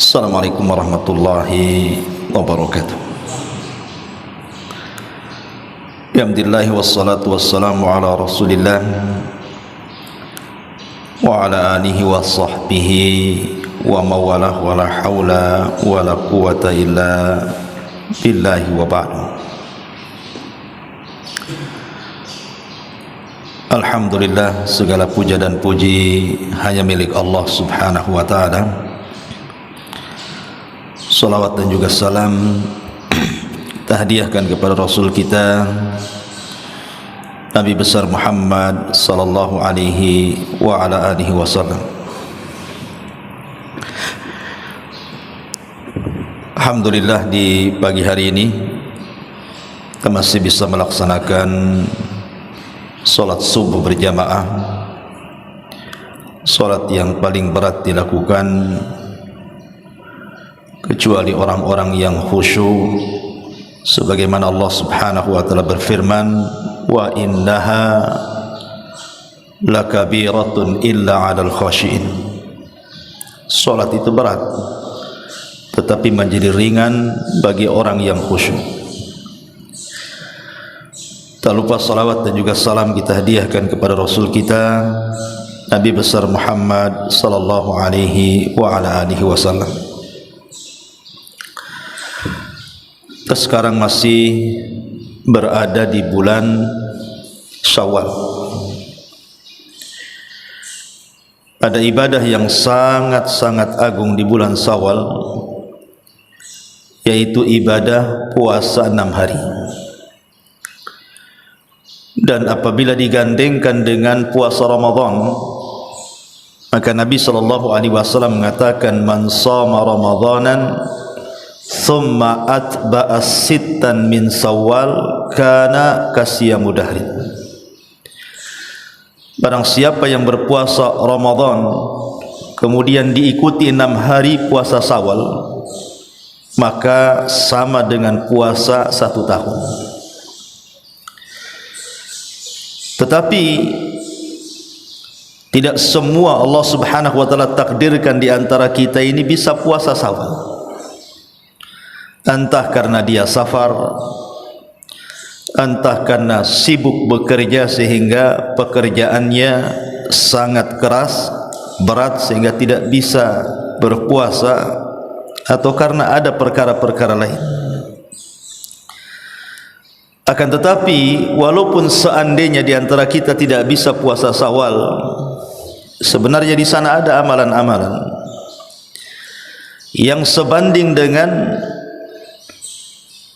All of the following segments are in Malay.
Assalamualaikum warahmatullahi wabarakatuh. Alhamdulillah wassalatu wassalamu ala Rasulillah wa ala alihi wa sahbihi wa mawalah wa la hawla wa la quwata illa billahi wa ba'du. Alhamdulillah, segala puja dan puji hanya milik Allah subhanahu wa ta'ala. Salawat dan juga salam kita hadiahkan kepada Rasul kita Nabi besar Muhammad sallallahu alaihi wa ala alihi wasallam. Alhamdulillah, di pagi hari ini kita masih bisa melaksanakan salat subuh berjamaah, salat yang paling berat dilakukan kecuali orang-orang yang khusyuk, sebagaimana Allah subhanahu wa ta'ala berfirman, wa innaha lakabiratun illa 'alal khashiin. Salat itu berat tetapi menjadi ringan bagi orang yang khusyuk. Tak lupa salawat dan juga salam kita hadiahkan kepada Rasul kita Nabi besar Muhammad sallallahu alaihi wa ala alihi wasallam. Kita sekarang masih berada di bulan Syawal. Ada ibadah yang sangat-sangat agung di bulan Syawal, yaitu ibadah puasa 6 hari. Dan apabila digandengkan dengan puasa Ramadan, maka Nabi SAW mengatakan, man shama Ramadanan thumma atba'a sittan min Syawal kana kasiyamu dahrin. Barang siapa yang berpuasa Ramadan kemudian diikuti 6 hari puasa Syawal, maka sama dengan puasa 1 tahun. Tetapi tidak semua Allah subhanahu wa ta'ala takdirkan di antara kita ini bisa puasa Syawal. Entah karena dia safar, entah karena sibuk bekerja sehingga pekerjaannya sangat keras, berat sehingga tidak bisa berpuasa, atau karena ada perkara-perkara lain. Akan tetapi walaupun seandainya di antara kita tidak bisa puasa Syawal, sebenarnya di sana ada amalan-amalan yang sebanding dengan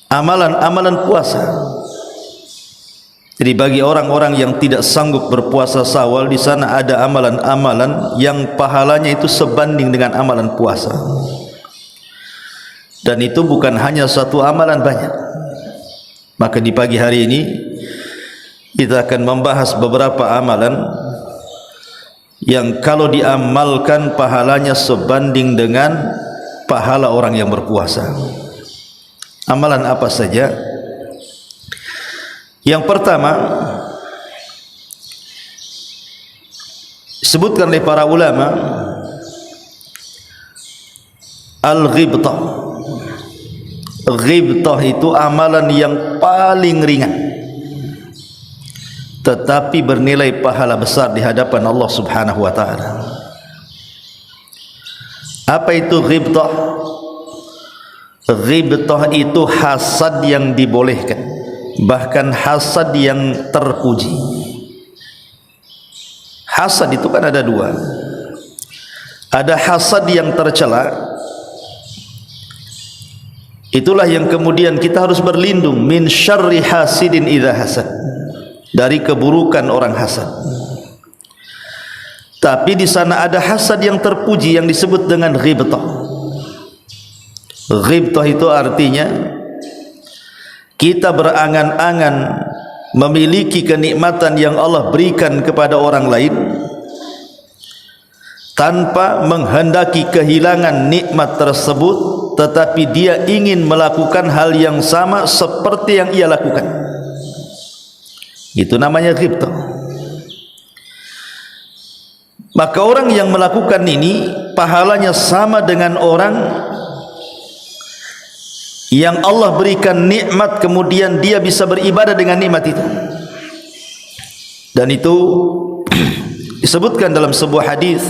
amalan-amalan puasa. Jadi bagi orang-orang yang tidak sanggup berpuasa Syawal, di sana ada amalan-amalan yang pahalanya itu sebanding dengan amalan puasa. Dan itu bukan hanya satu amalan, banyak. Maka di pagi hari ini kita akan membahas beberapa amalan yang kalau diamalkan pahalanya sebanding dengan pahala orang yang berpuasa. Amalan apa saja? Yang pertama, disebutkan oleh para ulama, al-ghibtah. Ghibtah itu amalan yang paling ringan tetapi bernilai pahala besar di hadapan Allah subhanahu wa ta'ala. Apa itu ghibtah? Ghibtah itu hasad yang dibolehkan, bahkan hasad yang terpuji. Hasad itu kan ada dua. Ada hasad yang tercela, itulah yang kemudian kita harus berlindung, min syarri hasidin idza hasad, dari keburukan orang hasad. Tapi di sana ada hasad yang terpuji yang disebut dengan ghibtah. Ghibtah itu artinya kita berangan-angan memiliki kenikmatan yang Allah berikan kepada orang lain tanpa menghendaki kehilangan nikmat tersebut, tetapi dia ingin melakukan hal yang sama seperti yang ia lakukan. Itu namanya ghibtah. Maka orang yang melakukan ini pahalanya sama dengan orang yang Allah berikan nikmat kemudian dia bisa beribadah dengan nikmat itu. Dan itu disebutkan dalam sebuah hadis.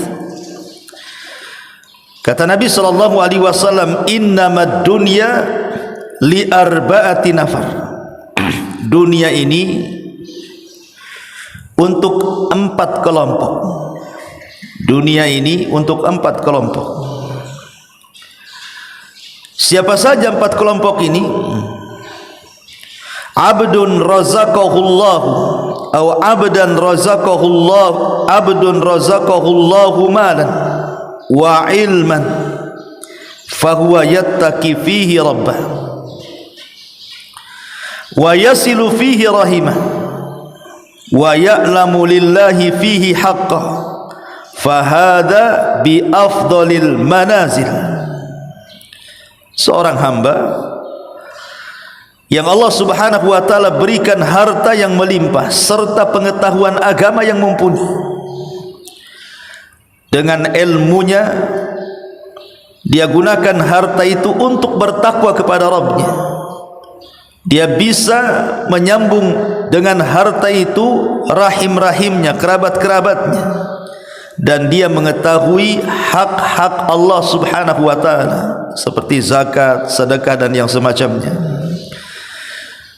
Kata Nabi sallallahu alaihi wasallam, "Innamad dunya li arba'ati nafar." Dunia ini untuk 4 kelompok. Dunia ini untuk 4 kelompok. Siapa saja 4 kelompok ini? Abdun razaqahullahu atau abdan razaqahullahu, abdun razaqahullahu malan wa ilman fahuwa yattaqi fihi rabbah wa yasilu fihi rahimah wa ya'lamu lillahi fihi haqqah fahada bi afdalil manazil. Seorang hamba yang Allah subhanahu wa ta'ala berikan harta yang melimpah serta pengetahuan agama yang mumpuni. Dengan ilmunya dia gunakan harta itu untuk bertakwa kepada Rabbnya. Dia bisa menyambung dengan harta itu rahim-rahimnya, kerabat-kerabatnya, dan dia mengetahui hak-hak Allah subhanahu wa ta'ala seperti zakat, sedekah dan yang semacamnya.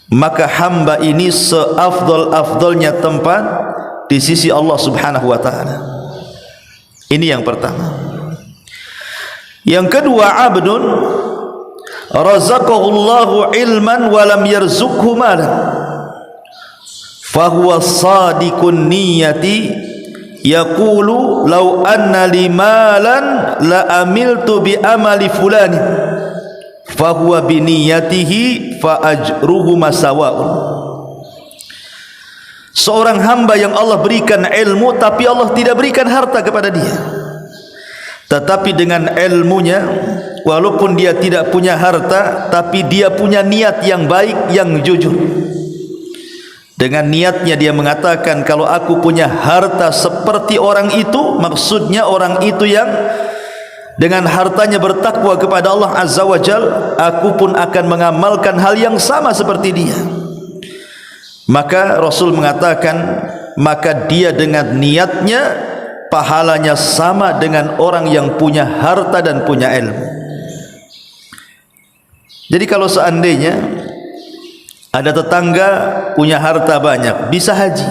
Maka hamba ini seafdal-afdalnya tempat di sisi Allah subhanahu wa ta'ala. Ini yang pertama. Yang kedua, abdun razaqahullahu ilman walam yarzukhu malan fahuwa sadiqun niyati yaqulu law anna li malan la amiltu bi amali fulani fahuwa bi niyatihi fa ajruhu masawa'un. Seorang hamba yang Allah berikan ilmu tapi Allah tidak berikan harta kepada dia, tetapi dengan ilmunya walaupun dia tidak punya harta tapi dia punya niat yang baik, yang jujur. Dengan niatnya dia mengatakan, kalau aku punya harta seperti orang itu, maksudnya orang itu yang dengan hartanya bertakwa kepada Allah Azza wa Jal, aku pun akan mengamalkan hal yang sama seperti dia. Maka Rasul mengatakan, maka dia dengan niatnya pahalanya sama dengan orang yang punya harta dan punya ilmu. Jadi kalau seandainya ada tetangga punya harta banyak, bisa haji,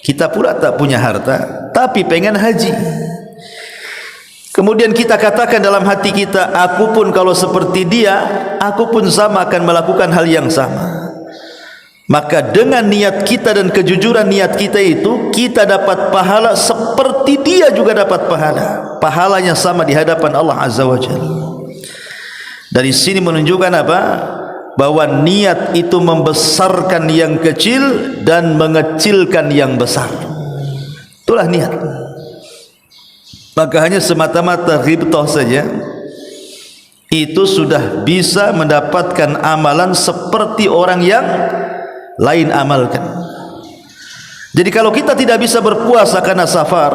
kita pula tak punya harta tapi pengen haji, kemudian kita katakan dalam hati kita, aku pun kalau seperti dia, aku pun sama akan melakukan hal yang sama. Maka dengan niat kita dan kejujuran niat kita itu, kita dapat pahala seperti dia juga dapat pahala. Pahalanya sama di hadapan Allah Azza wa Jalla. Dari sini menunjukkan apa? Bahwa niat itu membesarkan yang kecil dan mengecilkan yang besar. Itulah niat. Maka hanya semata-mata ghibtah saja itu sudah bisa mendapatkan amalan seperti orang yang lain amalkan. Jadi kalau kita tidak bisa berpuasa karena safar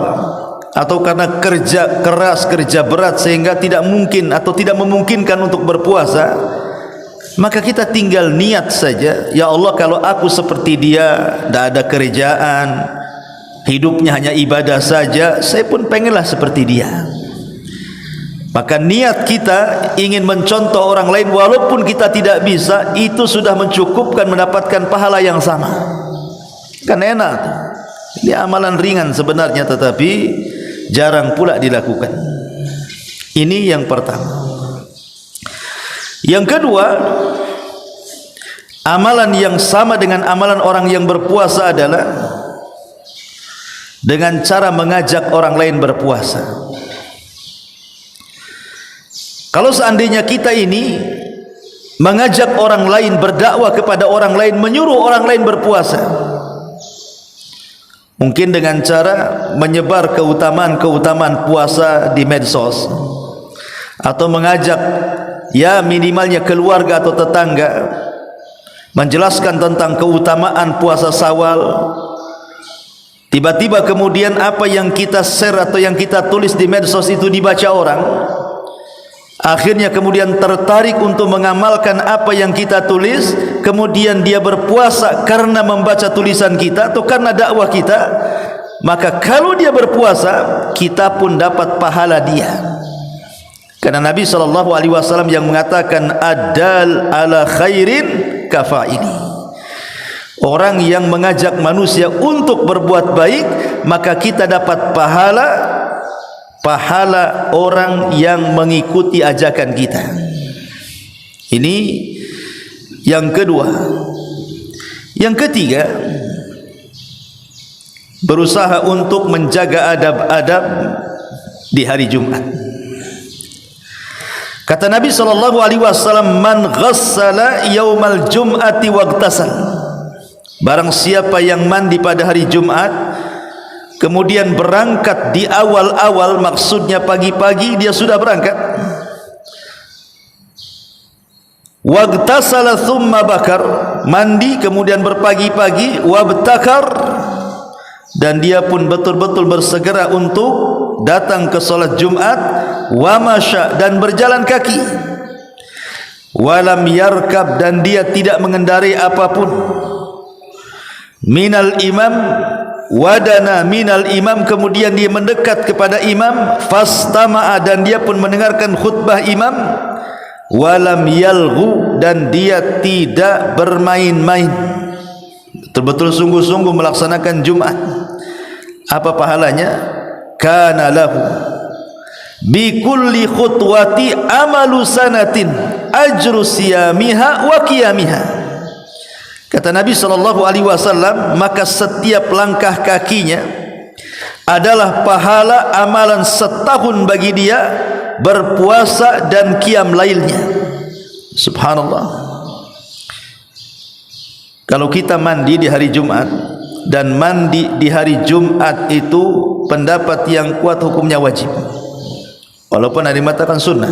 atau karena kerja keras, kerja berat sehingga tidak mungkin atau tidak memungkinkan untuk berpuasa, maka kita tinggal niat saja, ya Allah, kalau aku seperti dia, tidak ada kerjaan, hidupnya hanya ibadah saja, saya pun pengenlah seperti dia. Maka niat kita ingin mencontoh orang lain walaupun kita tidak bisa, itu sudah mencukupkan mendapatkan pahala yang sama. Kan enak. Ini amalan ringan sebenarnya tetapi jarang pula dilakukan. Ini yang pertama. Yang kedua, amalan yang sama dengan amalan orang yang berpuasa adalah dengan cara mengajak orang lain berpuasa. Kalau seandainya kita ini mengajak orang lain, berdakwah kepada orang lain, menyuruh orang lain berpuasa, mungkin dengan cara menyebar keutamaan-keutamaan puasa di medsos, atau mengajak ya minimalnya keluarga atau tetangga menjelaskan tentang keutamaan puasa Syawal, tiba-tiba kemudian apa yang kita share atau yang kita tulis di medsos itu dibaca orang, akhirnya kemudian tertarik untuk mengamalkan apa yang kita tulis, kemudian dia berpuasa karena membaca tulisan kita atau karena dakwah kita, maka kalau dia berpuasa, kita pun dapat pahala dia. Karena Nabi SAW yang mengatakan adal ala khairin kafaili, orang yang mengajak manusia untuk berbuat baik, maka kita dapat pahala orang yang mengikuti ajakan kita. Ini yang kedua. Yang ketiga, berusaha untuk menjaga adab-adab di hari Jumat. Kata Nabi SAW, man ghassala yaumal jum'ati wagtasal, barang siapa yang mandi pada hari Jumat kemudian berangkat di awal-awal, maksudnya pagi-pagi dia sudah berangkat, wagtasala thumma bakar, mandi kemudian berpagi-pagi, wabtakar, dan dia pun betul-betul bersegera untuk datang ke solat Jumat, wa masya, dan berjalan kaki, walam yarkab, dan dia tidak mengendarai apapun, minal imam, wadana minal imam, kemudian dia mendekat kepada imam, fastama'a, dan dia pun mendengarkan khutbah imam, walam yalghu, dan dia tidak bermain-main, betul-betul sungguh-sungguh melaksanakan Jumat. Apa pahalanya? Kana lahu bi kulli khutwati amalu sanatin ajru siyamiha wa qiyamiha. Kata Nabi SAW, maka setiap langkah kakinya adalah pahala amalan setahun bagi dia berpuasa dan qiyam lailnya. Subhanallah. Kalau kita mandi di hari Jumat, dan mandi di hari Jumat itu pendapat yang kuat hukumnya wajib, walaupun ada yang mengatakan sunnah,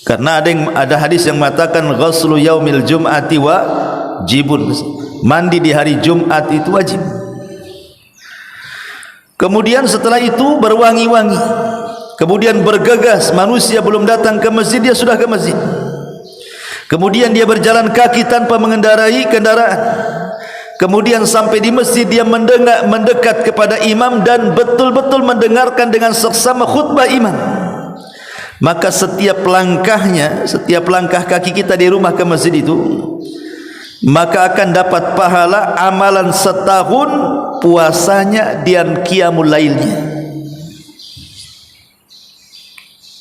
karena ada hadis yang mengatakan ghuslu yaumil jum'ati wajibun, mandi di hari Jumat itu wajib. Kemudian setelah itu berwangi-wangi, kemudian bergegas, manusia belum datang ke masjid dia sudah ke masjid, kemudian dia berjalan kaki tanpa mengendarai kendaraan, kemudian sampai di masjid dia mendekat kepada imam dan betul-betul mendengarkan dengan seksama khutbah imam. Maka setiap langkahnya, setiap langkah kaki kita di rumah ke masjid itu, maka akan dapat pahala amalan setahun puasanya dan qiyamul lailnya.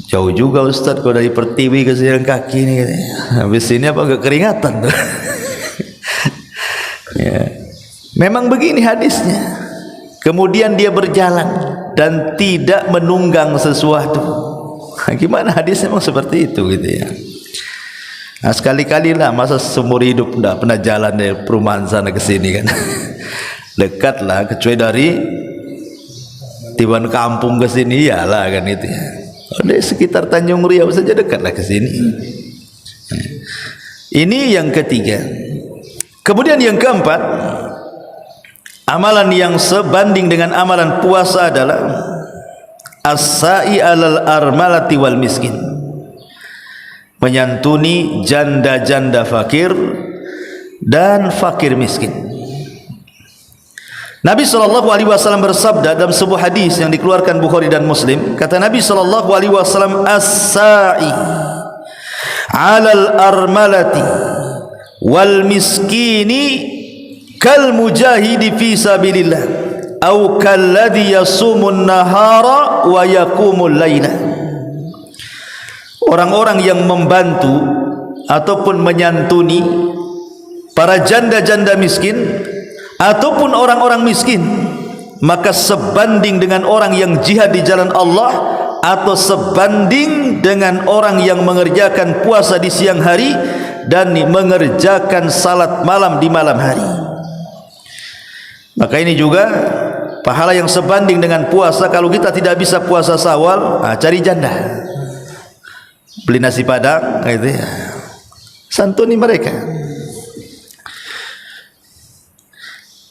Jauh juga Ustaz kalau dari Pertiwi ke jalan kaki ini, habis ini apa enggak keringatan? Ya. Memang begini hadisnya. Kemudian dia berjalan dan tidak menunggang sesuatu. Gimana hadisnya? Memang seperti itu gitu ya. Nah, sekali-kali lah, masa seumur hidup tidak pernah jalan dari perumahan sana ke sini kan. Dekat lah, kecuali dari Tiban Kampung ke sini ya lah kan itu ya. Dari sekitar Tanjung Riau saja dekat lah ke sini. Ini yang ketiga. Kemudian yang keempat, amalan yang sebanding dengan amalan puasa adalah as-sa'i alal armalati wal miskin, menyantuni janda-janda fakir dan fakir miskin. Nabi SAW bersabda dalam sebuah hadis yang dikeluarkan Bukhari dan Muslim, kata Nabi SAW, as-sa'i alal armalati wal miskini kal mujahidi fi sabilillah au kalladhi yasumun nahara wa yaqumul laila. Orang-orang yang membantu ataupun menyantuni para janda-janda miskin ataupun orang-orang miskin, maka sebanding dengan orang yang jihad di jalan Allah, atau sebanding dengan orang yang mengerjakan puasa di siang hari dan mengerjakan salat malam di malam hari. Maka ini juga pahala yang sebanding dengan puasa. Kalau kita tidak bisa puasa Syawal, cari janda, beli nasi padang gitu ya, santuni mereka.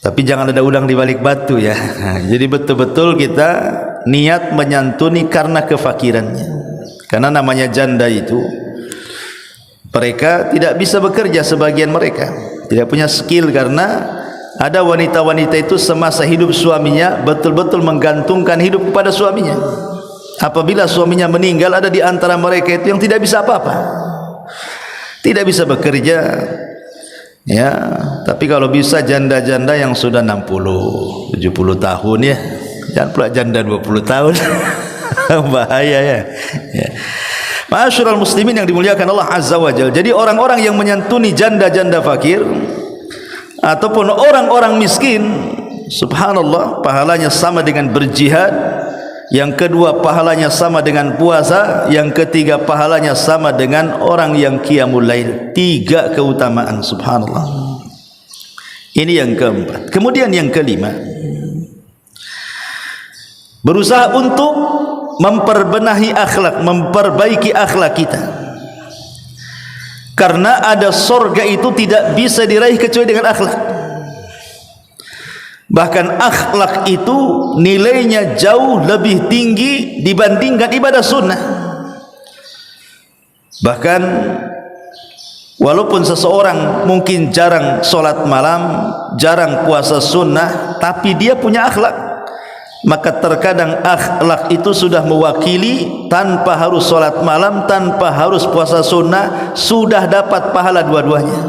Tapi jangan ada udang di balik batu ya. Jadi betul-betul kita niat menyantuni karena kefakirannya. Karena namanya janda itu, mereka tidak bisa bekerja, sebagian mereka tidak punya skill, karena ada wanita-wanita itu semasa hidup suaminya betul-betul menggantungkan hidup kepada suaminya. Apabila suaminya meninggal, ada di antara mereka itu yang tidak bisa apa-apa, tidak bisa bekerja ya. Tapi kalau bisa janda-janda yang sudah 60, 70 tahun ya, jangan pula janda 20 tahun bahaya ya. Ma'asyiral muslimin yang dimuliakan Allah Azza wa Jalla. Jadi orang-orang yang menyantuni janda-janda fakir ataupun orang-orang miskin, subhanallah, pahalanya sama dengan berjihad. Yang kedua, pahalanya sama dengan puasa. Yang ketiga, pahalanya sama dengan orang yang qiyamul lail. 3 keutamaan, subhanallah. Ini yang keempat. Kemudian yang kelima, berusaha untuk memperbenahi akhlak, memperbaiki akhlak kita. Karena ada surga itu tidak bisa diraih kecuali dengan akhlak. Bahkan akhlak itu nilainya jauh lebih tinggi dibandingkan ibadah sunnah. Bahkan walaupun seseorang mungkin jarang sholat malam, jarang puasa sunnah, tapi dia punya akhlak, maka terkadang akhlak itu sudah mewakili, tanpa harus sholat malam, tanpa harus puasa sunnah, sudah dapat pahala dua-duanya.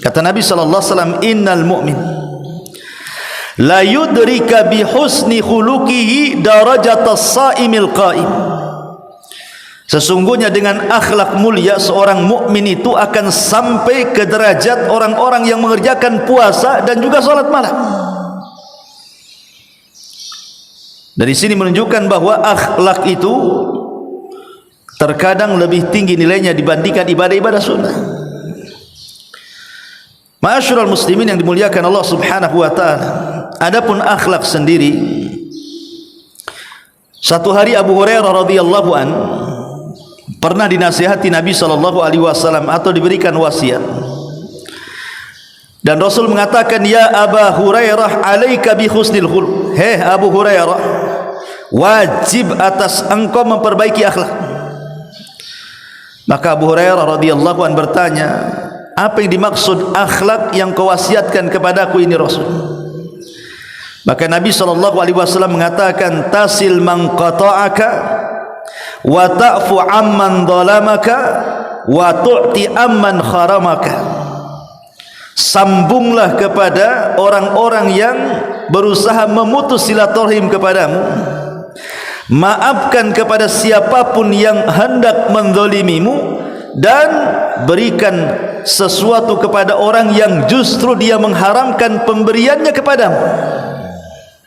Kata Nabi SAW, innal mu'min la yudrika bi husni khuluqihi darajatas saimil qaim. Sesungguhnya dengan akhlak mulia seorang mukmin itu akan sampai ke derajat orang-orang yang mengerjakan puasa dan juga sholat malam. Dari sini menunjukkan bahwa akhlak itu terkadang lebih tinggi nilainya dibandingkan ibadah-ibadah sunnah. Ma'asyiral muslimin yang dimuliakan Allah Subhanahu wa taala. Adapun akhlak sendiri, satu hari Abu Hurairah radhiyallahu an pernah dinasihati Nabi sallallahu alaihi wasallam atau diberikan wasiat. Dan Rasul mengatakan, ya Abu Hurairah, alaika bi husnil khuluq. Hei Abu Hurairah, wajib atas engkau memperbaiki akhlak. Maka Abu Hurairah radhiyallahu an bertanya, apa yang dimaksud akhlak yang kau wasiatkan kepadaku ini Rasul? Maka Nabi SAW mengatakan, tasil man qata'aka wa ta'fu amman dhalamaka wa tu'ti amman kharamaka. Sambunglah kepada orang-orang yang berusaha memutus silaturahim kepadamu, maafkan kepada siapapun yang hendak menzalimimu, dan berikan sesuatu kepada orang yang justru dia mengharamkan pemberiannya kepadamu.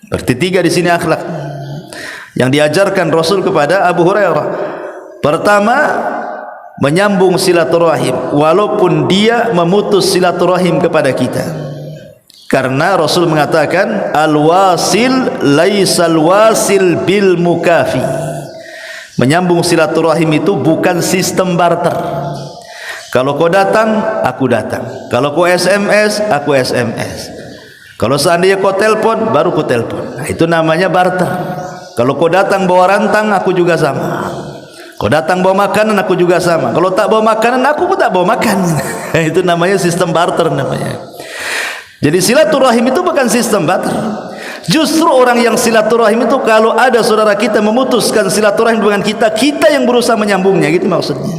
Berarti 3 di sini akhlak yang diajarkan Rasul kepada Abu Hurairah. Pertama, menyambung silaturahim walaupun dia memutus silaturahim kepada kita. Karena Rasul mengatakan, al-wasil laisal wasil bil mukafi. Menyambung silaturahim itu bukan sistem barter. Kalau kau datang, aku datang. Kalau kau SMS, aku SMS. Kalau seandainya kau telpon, baru kau telpon. Nah, itu namanya barter. Kalau kau datang bawa rantang, aku juga sama. Kau datang bawa makanan, aku juga sama. Kalau tak bawa makanan, aku pun tak bawa makan. Itu namanya sistem barter namanya. Jadi silaturahim itu bukan sistem barter. Justru orang yang silaturahim itu, kalau ada saudara kita memutuskan silaturahim dengan kita, kita yang berusaha menyambungnya, gitu maksudnya.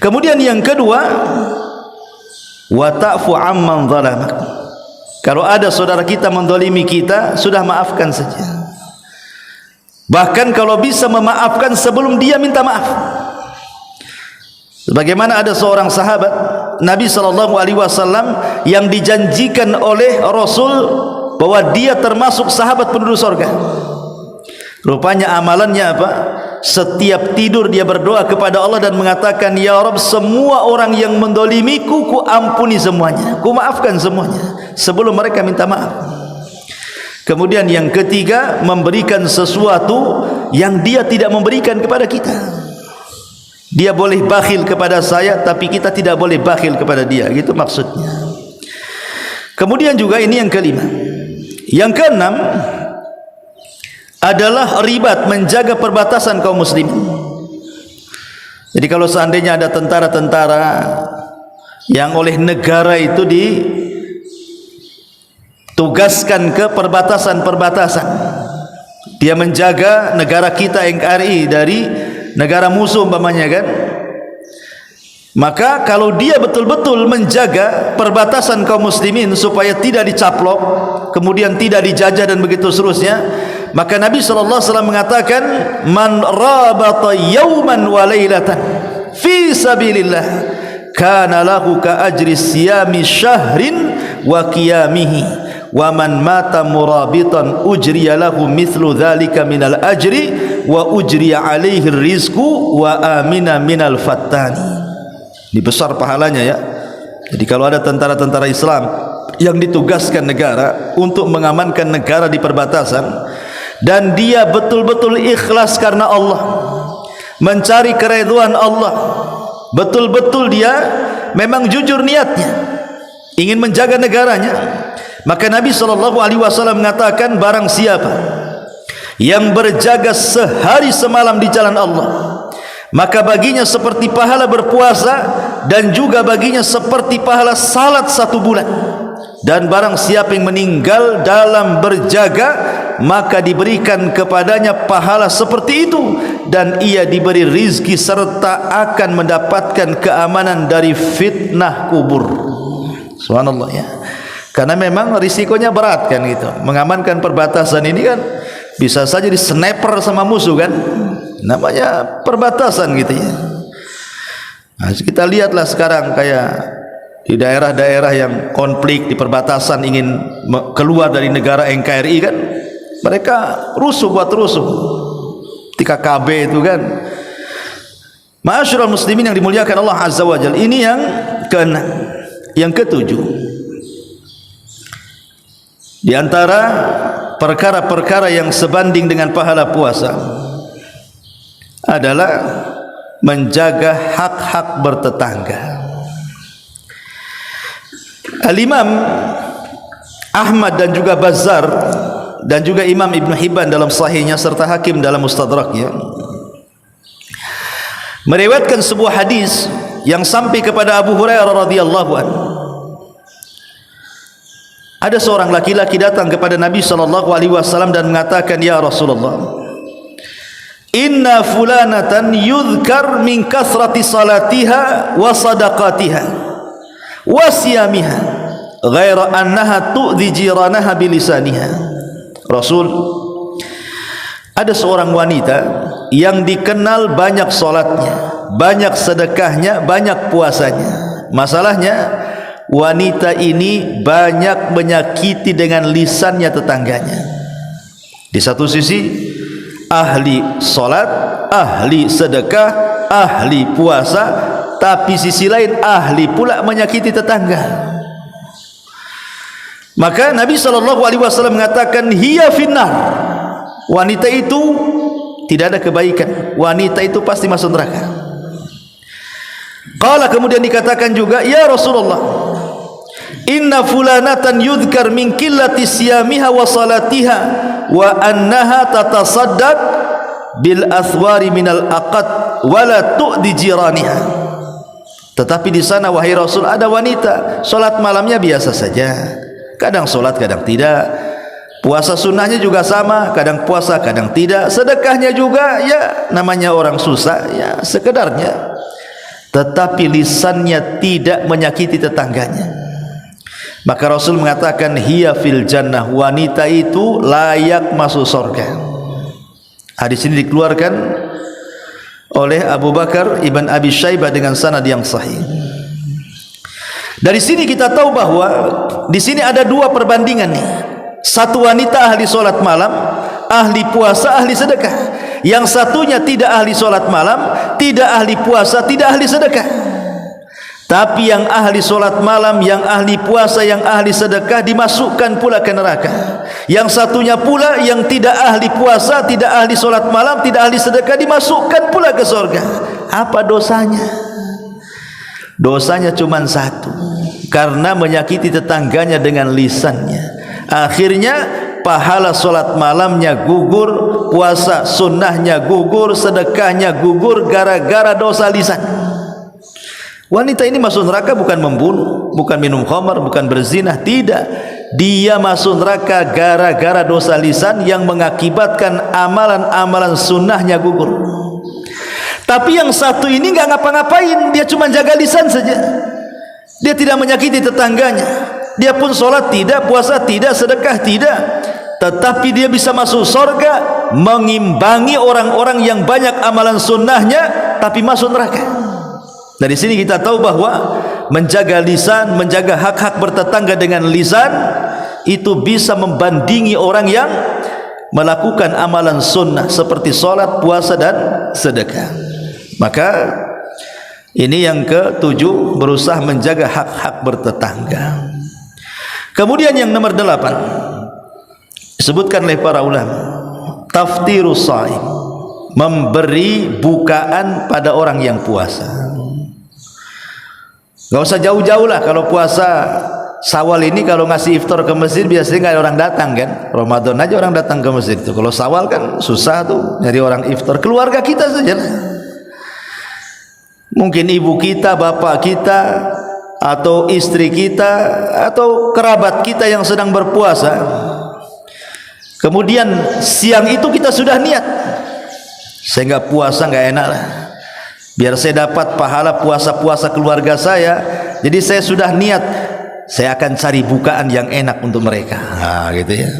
Kemudian yang kedua, wa ta'fu amman zalamak. Kalau ada saudara kita mendolimi kita, sudah maafkan saja. Bahkan kalau bisa memaafkan sebelum dia minta maaf. Sebagaimana ada seorang sahabat Nabi SAW yang dijanjikan oleh Rasul bahwa dia termasuk sahabat penduduk surga. Rupanya amalannya apa? Setiap tidur dia berdoa kepada Allah dan mengatakan, ya Rabb, semua orang yang mendolimiku, ku ampuni semuanya, ku maafkan semuanya sebelum mereka minta maaf. Kemudian yang ketiga, memberikan sesuatu yang dia tidak memberikan kepada kita. Dia boleh bakhil kepada saya, tapi kita tidak boleh bakhil kepada dia, gitu maksudnya. Kemudian juga ini yang kelima. Yang keenam adalah ribat, menjaga perbatasan kaum muslimin. Jadi kalau seandainya ada tentara-tentara yang oleh negara itu ditugaskan ke perbatasan-perbatasan, dia menjaga negara kita NKRI dari negara musuh umpamanya kan, maka kalau dia betul-betul menjaga perbatasan kaum muslimin supaya tidak dicaplok, kemudian tidak dijajah dan begitu seterusnya, maka Nabi SAW mengatakan, man rabata yawman wa laylatan fi sabilillah kana lahu ka ajri siyami syahrin wa qiyamihi wa man mata murabitan ujriya lahu mithlu dhalika minal ajri wa ujriya alaihi rizqu wa amina minal fattani. Ini besar pahalanya ya. Jadi kalau ada tentara-tentara Islam yang ditugaskan negara untuk mengamankan negara di perbatasan, dan dia betul-betul ikhlas karena Allah, mencari keridhaan Allah, betul-betul dia memang jujur niatnya ingin menjaga negaranya, maka Nabi SAW mengatakan, barang siapa yang berjaga sehari semalam di jalan Allah, maka baginya seperti pahala berpuasa, dan juga baginya seperti pahala salat 1 bulan. Dan barang siapa yang meninggal dalam berjaga, maka diberikan kepadanya pahala seperti itu, dan ia diberi rizki serta akan mendapatkan keamanan dari fitnah kubur. Subhanallah ya. Karena memang risikonya berat kan gitu. Mengamankan perbatasan ini kan bisa saja di sniper sama musuh kan. Namanya perbatasan gitu ya. Nah, kita lihatlah sekarang kayak di daerah-daerah yang konflik di perbatasan, ingin keluar dari negara NKRI kan, mereka rusuh buat rusuh, TKKB itu kan. Ma'asyiral muslimin yang dimuliakan Allah Azza wa Jalla, ini yang keenam. Yang ketujuh, di antara perkara-perkara yang sebanding dengan pahala puasa adalah menjaga hak-hak bertetangga. Al-Imam Ahmad dan juga Bazzar dan juga Imam Ibn Hibban dalam sahihnya serta Hakim dalam Mustadraknya meriwayatkan sebuah hadis yang sampai kepada Abu Hurairah radhiyallahu anhu. Ada seorang laki-laki datang kepada Nabi SAW dan mengatakan, ya Rasulullah, inna fulanatan yudhkar min kasrati salatiha wa sadaqatiha wa siyamiha ghaira annaha tu'dhi jiranaha bilisaniha. Rasul, ada seorang wanita yang dikenal banyak salatnya, banyak sedekahnya, banyak puasanya. Masalahnya wanita ini banyak menyakiti dengan lisannya tetangganya. Di satu sisi ahli salat, ahli sedekah, ahli puasa, tapi sisi lain ahli pula menyakiti tetangga. Maka Nabi SAW mengatakan, hiya finnar, wanita itu tidak ada kebaikan, wanita itu pasti masuk neraka. Qala, kemudian dikatakan juga, ya Rasulullah, inna fulanatan yudhkar min qillati siyamiha wa salatiha wa annaha tatasaddaq bil athwari minal aqad wa la tu'di jiraniha. Tetapi di sana wahai Rasul, ada wanita salat malamnya biasa saja, kadang salat kadang tidak, puasa sunnahnya juga sama, kadang puasa kadang tidak, sedekahnya juga ya namanya orang susah ya sekedarnya, tetapi lisannya tidak menyakiti tetangganya. Maka Rasul mengatakan, hiya fil jannah, wanita itu layak masuk surga. Hadis ini dikeluarkan oleh Abu Bakar Ibn Abi Syaibah dengan sanad yang sahih. Dari sini kita tahu bahwa di sini ada dua perbandingan nih. Satu wanita ahli solat malam, ahli puasa, ahli sedekah. Yang satunya tidak ahli solat malam, tidak ahli puasa, tidak ahli sedekah. Tapi yang ahli solat malam, yang ahli puasa, yang ahli sedekah dimasukkan pula ke neraka. Yang satunya pula yang tidak ahli puasa, tidak ahli solat malam, tidak ahli sedekah dimasukkan pula ke surga. Apa dosanya? Dosanya cuma satu, karena menyakiti tetangganya dengan lisannya. Akhirnya pahala solat malamnya gugur, puasa sunnahnya gugur, sedekahnya gugur gara-gara dosa lisan. Wanita ini masuk neraka bukan membunuh, bukan minum khamar, bukan berzina, tidak. Dia masuk neraka gara-gara dosa lisan yang mengakibatkan amalan-amalan sunnahnya gugur. Tapi yang satu ini nggak ngapa-ngapain, dia cuma jaga lisan saja. Dia tidak menyakiti tetangganya. Dia pun sholat tidak, puasa tidak, sedekah tidak. Tetapi dia bisa masuk surga, mengimbangi orang-orang yang banyak amalan sunnahnya, tapi masuk neraka. Dari sini kita tahu bahwa menjaga lisan, menjaga hak-hak bertetangga dengan lisan itu bisa membandingi orang yang melakukan amalan sunnah seperti sholat, puasa dan sedekah. Maka ini yang ketujuh, berusaha menjaga hak-hak bertetangga. Kemudian yang nomor 8 disebutkan oleh para ulama, taftirus shaim, memberi bukaan pada orang yang puasa. Gak usah jauh-jauh lah, kalau puasa Syawal ini kalau ngasih iftar ke masjid biasanya nggak ada orang datang kan. Ramadan aja orang datang ke masjid tuh. Kalau Syawal kan susah tuh nyari orang iftar. Keluarga kita saja lah. Mungkin ibu kita, bapak kita, atau istri kita, atau kerabat kita yang sedang berpuasa. Kemudian siang itu kita sudah niat, saya nggak puasa nggak enak lah, biar saya dapat pahala puasa-puasa keluarga saya. Jadi saya sudah niat, saya akan cari bukaan yang enak untuk mereka. Nah, gitu ya.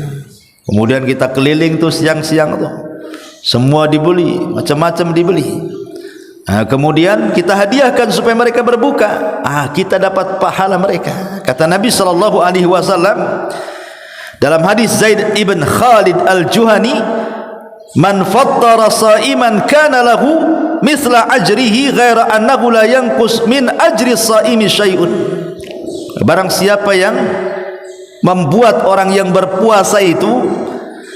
Kemudian kita keliling tuh siang-siang tuh, semua dibeli, macam-macam dibeli. Nah, kemudian kita hadiahkan supaya mereka berbuka. Kita dapat pahala mereka. Kata Nabi SAW dalam hadis Zaid ibn Khalid al-Juhani, man fattara sa'iman kana lahu misla ajrihi ghaira annahu la yanqus min ajri saimi syai'un. Barang siapa yang membuat orang yang berpuasa itu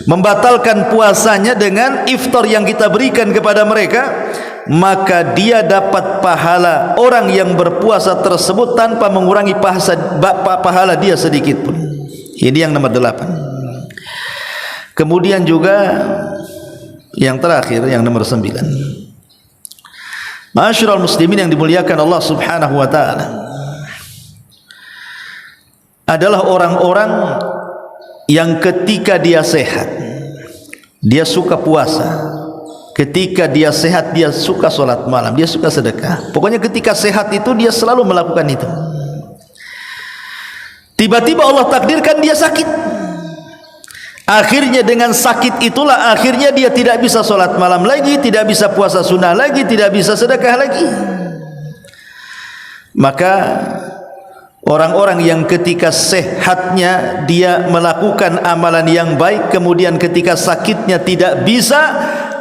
membatalkan puasanya dengan iftar yang kita berikan kepada mereka, maka dia dapat pahala orang yang berpuasa tersebut tanpa mengurangi pahala dia sedikit pun. Ini yang nomor 8. Kemudian juga yang terakhir, yang nomor 9. Ma'asyiral muslimin yang dimuliakan Allah Subhanahu wa taala, adalah orang-orang yang ketika dia sehat dia suka puasa, ketika dia sehat dia suka sholat malam, dia suka sedekah. Pokoknya ketika sehat itu dia selalu melakukan itu. Tiba-tiba Allah takdirkan dia sakit. Akhirnya dengan sakit itulah akhirnya dia tidak bisa sholat malam lagi, tidak bisa puasa sunnah lagi, tidak bisa sedekah lagi. Maka orang-orang yang ketika sehatnya dia melakukan amalan yang baik, kemudian ketika sakitnya tidak bisa,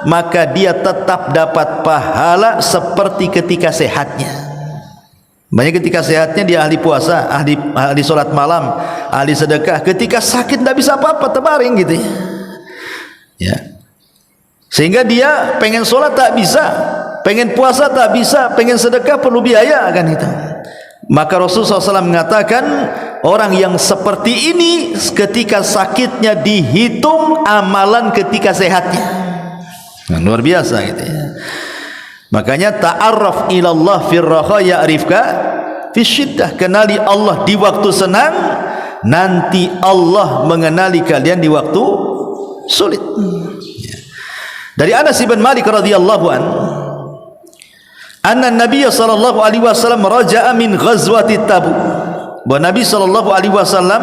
maka dia tetap dapat pahala seperti ketika sehatnya. Banyak ketika sehatnya dia ahli puasa, ahli sholat malam, ahli sedekah. Ketika sakit tidak bisa apa-apa, terbaring gitu ya. Sehingga dia pengen sholat tak bisa, pengen puasa tak bisa, pengen sedekah perlu biaya kan itu. Maka Rasulullah SAW mengatakan orang yang seperti ini ketika sakitnya dihitung amalan ketika sehatnya. Nah, luar biasa gitu ya. Makanya ta'arraf ilallah firraha ya'rifka fisyiddah. Kenali Allah di waktu senang, nanti Allah mengenali kalian di waktu sulit. Dari Anas bin Malik radhiyallahu an, anna Nabi sallallahu alaihi wasallam raja'a min ghazwati Tabuk. Bahwa Nabi sallallahu alaihi wasallam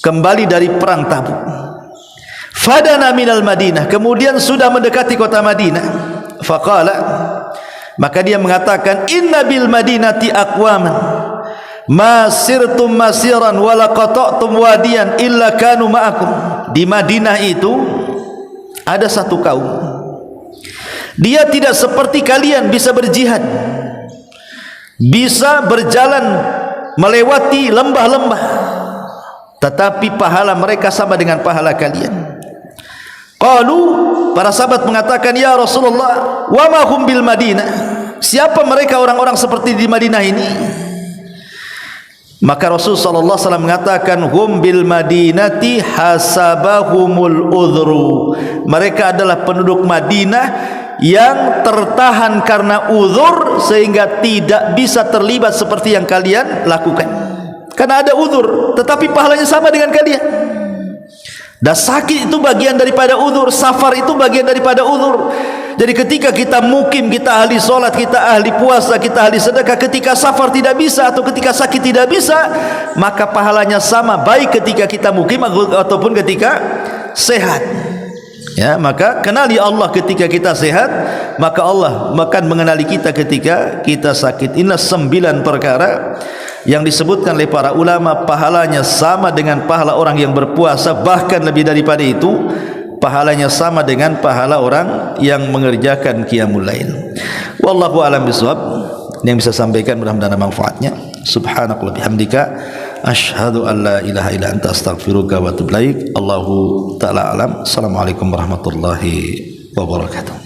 kembali dari perang Tabuk. Fadana minal Madinah, kemudian sudah mendekati kota Madinah. Faqala, maka dia mengatakan, inna bil madinati aqwaman ma sirtum masiran wala qata'tum wadiyan illa kanu ma'akum. Di Madinah itu ada satu kaum, dia tidak seperti kalian bisa berjihad, bisa berjalan melewati lembah-lembah, tetapi pahala mereka sama dengan pahala kalian. Qalu, para sahabat mengatakan, ya Rasulullah, wa ma hum bil Madinah, siapa mereka orang-orang seperti di Madinah ini? Maka Rasul sallallahu alaihi wasallam mengatakan hum bil madinati hasabahumul udhru. Mereka adalah penduduk Madinah yang tertahan karena uzur sehingga tidak bisa terlibat seperti yang kalian lakukan. Karena ada uzur, tetapi pahalanya sama dengan kalian. Dan sakit itu bagian daripada uzur, safar itu bagian daripada uzur. Jadi ketika kita mukim, kita ahli solat, kita ahli puasa, kita ahli sedekah, ketika safar tidak bisa atau ketika sakit tidak bisa, maka pahalanya sama baik ketika kita mukim ataupun ketika sehat. Ya, maka kenali Allah ketika kita sehat, maka Allah akan mengenali kita ketika kita sakit. Ini 9 perkara yang disebutkan oleh para ulama, pahalanya sama dengan pahala orang yang berpuasa, bahkan lebih daripada itu, pahalanya sama dengan pahala orang yang mengerjakan qiyamul lail. Wallahu a'lam bishawab. Yang bisa sampaikan mudah-mudahan ada manfaatnya. Subhanakallah bihamdika asyhadu an la ilaha illa anta astaghfiruka wa atubu ilaik. Allahu ta'ala alam. Assalamualaikum warahmatullahi wabarakatuh.